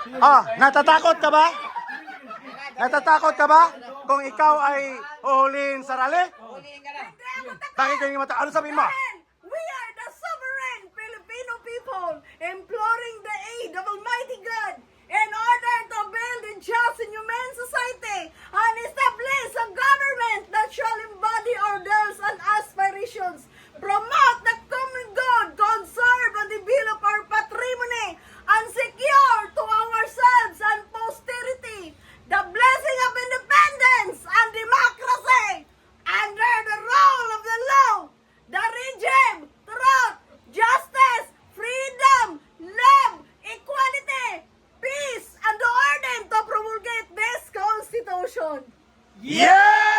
Natatakot ka ba? Natatakot ka ba? Kung ikaw ay uhulihin sa rally? Bakit kayo mata? Ano sabihin mo? We are the sovereign Filipino people imploring the aid of Almighty God in order to build a just and humane society and establish a government that shall embody our goals and aspirations, promote the common good, conserve and develop our patrimony, and secure to ourselves and posterity the blessing of independence and democracy under the rule of the law, the regime, truth, justice, freedom, love, equality, peace, and the order to promulgate this Constitution. Yeah!